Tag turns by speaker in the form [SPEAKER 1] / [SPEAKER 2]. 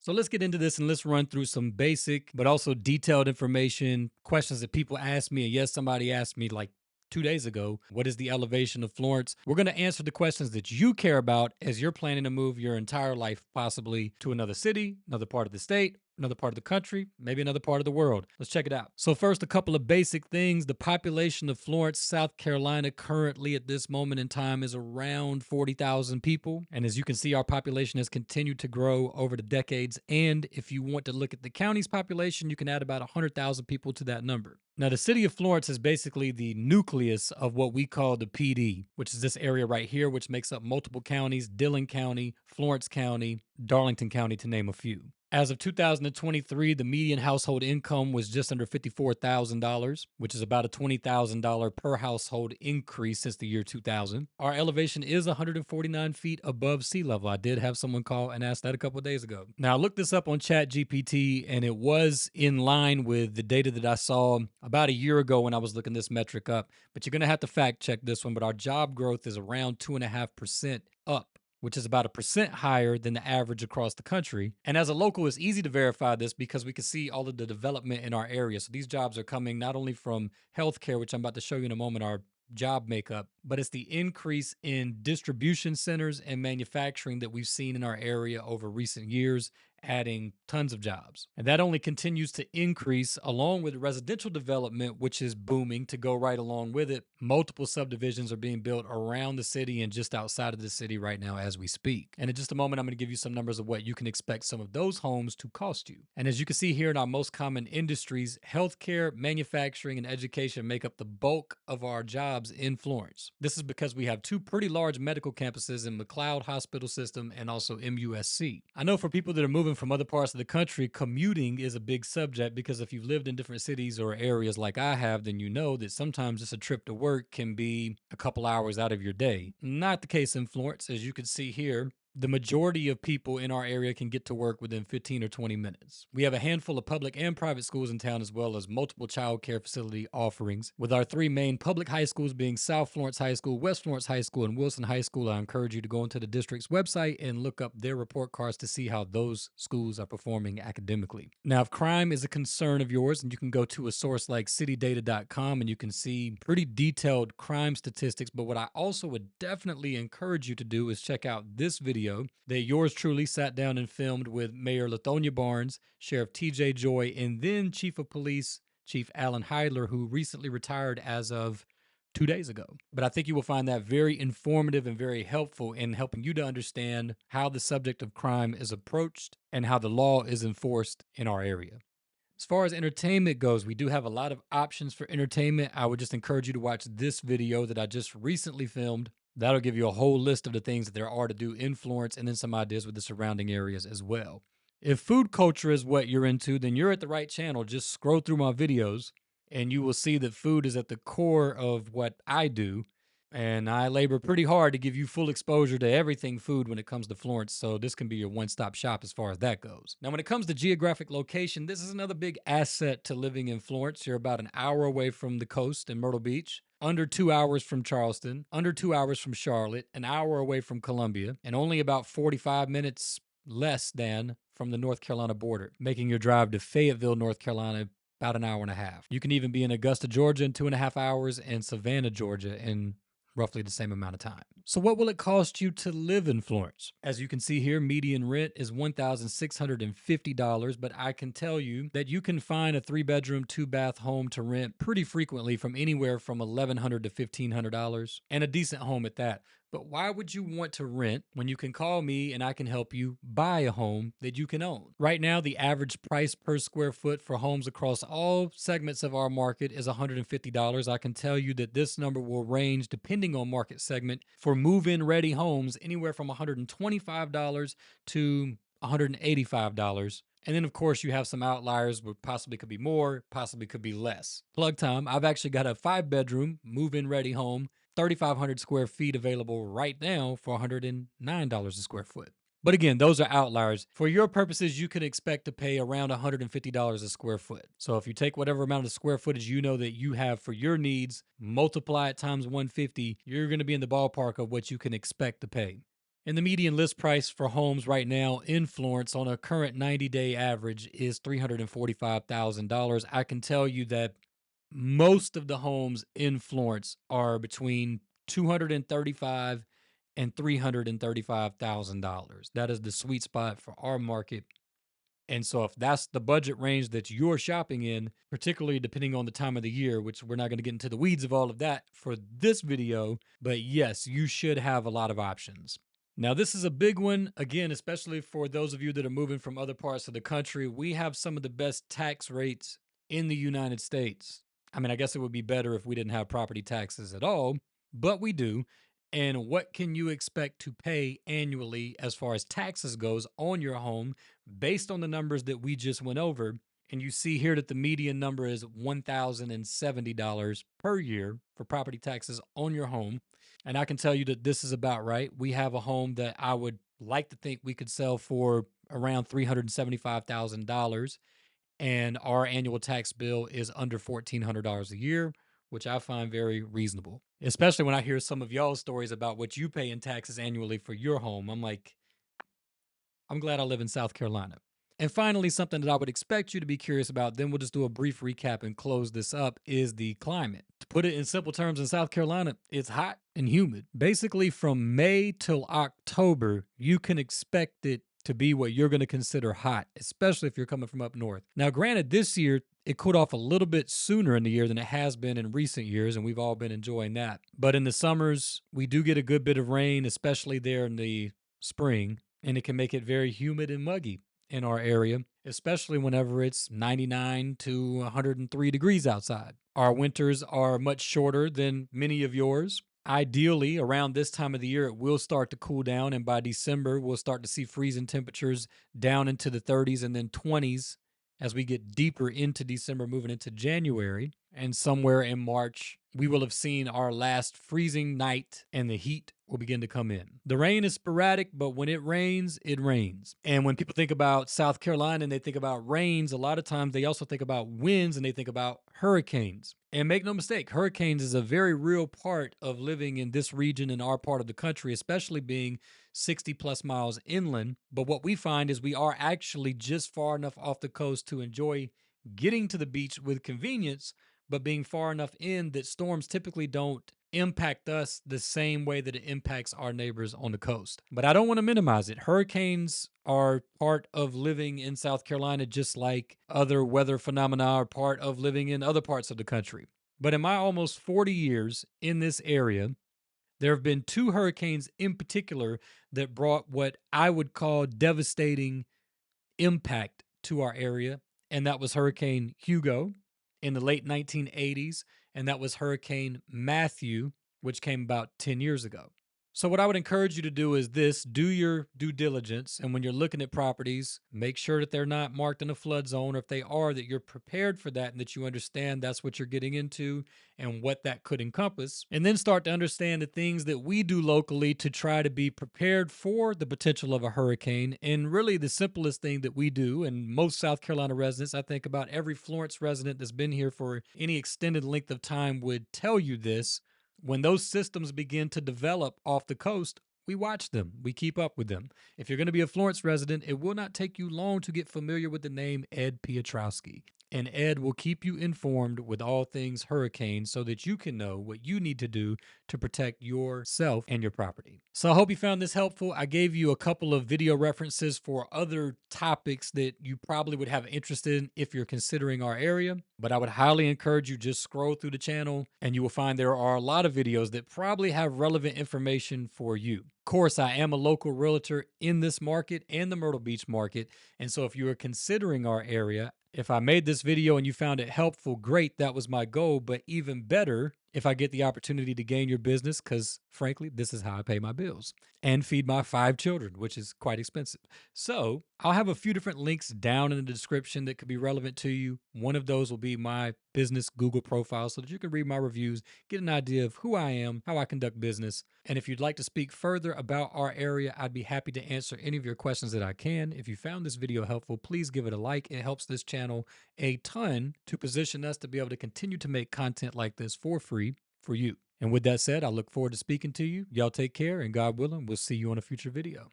[SPEAKER 1] So let's get into this and let's run through some basic but also detailed information, questions that people ask me. And yes, somebody asked me like 2 days ago, what is the elevation of Florence? We're going to answer the questions that you care about as you're planning to move your entire life, possibly to another city, another part of the state, another part of the country, maybe another part of the world. Let's check it out. So, first, a couple of basic things. The population of Florence, South Carolina, currently at this moment in time is around 40,000 people. And as you can see, our population has continued to grow over the decades. And if you want to look at the county's population, you can add about 100,000 people to that number. Now, the city of Florence is basically the nucleus of what we call the PD, which is this area right here, which makes up multiple counties: Dillon County, Florence County, Darlington County, to name a few. As of 2023, the median household income was just under $54,000, which is about a $20,000 per household increase since the year 2000. Our elevation is 149 feet above sea level. I did have someone call and ask that a couple of days ago. Now, I looked this up on ChatGPT, and it was in line with the data that I saw about a year ago when I was looking this metric up. But you're going to have to fact check this one. But our job growth is around 2.5% up, which is about 1% higher than the average across the country. And as a local, it's easy to verify this because we can see all of the development in our area. So these jobs are coming not only from healthcare, which I'm about to show you in a moment, our job makeup, but it's the increase in distribution centers and manufacturing that we've seen in our area over recent years, adding tons of jobs. And that only continues to increase along with residential development, which is booming to go right along with it. Multiple subdivisions are being built around the city and just outside of the city right now as we speak. And in just a moment, I'm going to give you some numbers of what you can expect some of those homes to cost you. And as you can see here in our most common industries, healthcare, manufacturing, and education make up the bulk of our jobs in Florence. This is because we have two pretty large medical campuses in McLeod Hospital System and also MUSC. I know for people that are moving from other parts of the country, commuting is a big subject because if you've lived in different cities or areas like I have, then you know that sometimes just a trip to work can be a couple hours out of your day. Not the case in Florence. As you can see here, the majority of people in our area can get to work within 15 or 20 minutes. We have a handful of public and private schools in town, as well as multiple child care facility offerings. With our three main public high schools being South Florence High School, West Florence High School, and Wilson High School, I encourage you to go into the district's website and look up their report cards to see how those schools are performing academically. Now, if crime is a concern of yours, and you can go to a source like citydata.com and you can see pretty detailed crime statistics, but what I also would definitely encourage you to do is check out this video that yours truly sat down and filmed with Mayor Latonia Barnes, Sheriff TJ Joy, and then Chief of Police Chief Alan Heidler, who recently retired as of 2 days ago. But I think you will find that very informative and very helpful in helping you to understand how the subject of crime is approached and how the law is enforced in our area. As far as entertainment goes, we do have a lot of options for entertainment. I would just encourage you to watch this video that I just recently filmed. That'll give you a whole list of the things that there are to do in Florence and then some ideas with the surrounding areas as well. If food culture is what you're into, then you're at the right channel. Just scroll through my videos and you will see that food is at the core of what I do. And I labor pretty hard to give you full exposure to everything food when it comes to Florence. So this can be your one-stop shop as far as that goes. Now, when it comes to geographic location, this is another big asset to living in Florence. You're about an hour away from the coast in Myrtle Beach, under 2 hours from Charleston, under 2 hours from Charlotte, an hour away from Columbia, and only about 45 minutes less than from the North Carolina border, making your drive to Fayetteville, North Carolina, about an hour and a half. You can even be in Augusta, Georgia in 2.5 hours, and Savannah, Georgia in roughly the same amount of time. So what will it cost you to live in Florence? As you can see here, median rent is $1,650, but I can tell you that you can find a 3-bedroom, 2-bath home to rent pretty frequently from anywhere from $1,100 to $1,500, and a decent home at that. But why would you want to rent when you can call me and I can help you buy a home that you can own? Right now, the average price per square foot for homes across all segments of our market is $150. I can tell you that this number will range depending on market segment for move-in ready homes anywhere from $125 to $185. And then, of course, you have some outliers where possibly could be more, possibly could be less. Plug time. I've actually got a 5-bedroom move-in ready home, 3,500 square feet available right now for $109 a square foot. But again, those are outliers. For your purposes, you can expect to pay around $150 a square foot. So if you take whatever amount of square footage you know that you have for your needs, multiply it times 150, you're going to be in the ballpark of what you can expect to pay. And the median list price for homes right now in Florence on a current 90-day average is $345,000. I can tell you that most of the homes in Florence are between 235 and $335,000. That is the sweet spot for our market. And so if that's the budget range that you're shopping in, particularly depending on the time of the year, which we're not going to get into the weeds of all of that for this video, but yes, you should have a lot of options. Now, this is a big one, again, especially for those of you that are moving from other parts of the country. We have some of the best tax rates in the United States. I mean, I guess it would be better if we didn't have property taxes at all, but we do. And what can you expect to pay annually as far as taxes goes on your home based on the numbers that we just went over? And you see here that the median number is $1,070 per year for property taxes on your home. And I can tell you that this is about right. We have a home that I would like to think we could sell for around $375,000. And our annual tax bill is under $1,400 a year, which I find very reasonable, especially when I hear some of y'all's stories about what you pay in taxes annually for your home. I'm like, I'm glad I live in South Carolina. And finally, something that I would expect you to be curious about, then we'll just do a brief recap and close this up, is the climate. To put it in simple terms, in South Carolina, it's hot and humid. Basically, from May till October, you can expect it to be what you're going to consider hot, especially if you're coming from up north. Now, granted, this year, it cooled off a little bit sooner in the year than it has been in recent years, and we've all been enjoying that. But in the summers, we do get a good bit of rain, especially there in the spring, and it can make it very humid and muggy in our area, especially whenever it's 99 to 103 degrees outside. Our winters are much shorter than many of yours. Ideally, around this time of the year, it will start to cool down, and by December, we'll start to see freezing temperatures down into the 30s and then 20s as we get deeper into December, moving into January. And somewhere in March, we will have seen our last freezing night and the heat will begin to come in. The rain is sporadic, but when it rains, it rains. And when people think about South Carolina and they think about rains, a lot of times they also think about winds and they think about hurricanes. And make no mistake, hurricanes is a very real part of living in this region in our part of the country, especially being 60 plus miles inland. But what we find is we are actually just far enough off the coast to enjoy getting to the beach with convenience, but being far enough in that storms typically don't impact us the same way that it impacts our neighbors on the coast. But I don't want to minimize it. Hurricanes are part of living in South Carolina, just like other weather phenomena are part of living in other parts of the country. But in my almost 40 years in this area, there have been two hurricanes in particular that brought what I would call devastating impact to our area, and that was Hurricane Hugo in the late 1980s, and that was Hurricane Matthew, which came about 10 years ago. So, what I would encourage you to do is this: do your due diligence. And when you're looking at properties, make sure that they're not marked in a flood zone, or if they are, that you're prepared for that and that you understand that's what you're getting into and what that could encompass. And then start to understand the things that we do locally to try to be prepared for the potential of a hurricane. And really, the simplest thing that we do, and most South Carolina residents, I think about every Florence resident that's been here for any extended length of time would tell you this: when those systems begin to develop off the coast, we watch them, we keep up with them. If you're going to be a Florence resident, it will not take you long to get familiar with the name Ed Piotrowski. And Ed will keep you informed with all things hurricane so that you can know what you need to do to protect yourself and your property. So I hope you found this helpful. I gave you a couple of video references for other topics that you probably would have interest in if you're considering our area, but I would highly encourage you just scroll through the channel and you will find there are a lot of videos that probably have relevant information for you. Of course, I am a local realtor in this market and the Myrtle Beach market. And so if you are considering our area, if I made this video and you found it helpful, great, that was my goal. But even better, if I get the opportunity to gain your business, because frankly, this is how I pay my bills and feed my 5 children, which is quite expensive. So I'll have a few different links down in the description that could be relevant to you. One of those will be my business Google profile so that you can read my reviews, get an idea of who I am, how I conduct business. And if you'd like to speak further about our area, I'd be happy to answer any of your questions that I can. If you found this video helpful, please give it a like. It helps this channel a ton to position us to be able to continue to make content like this for free for you. And with that said, I look forward to speaking to you. Y'all take care, and God willing, we'll see you on a future video.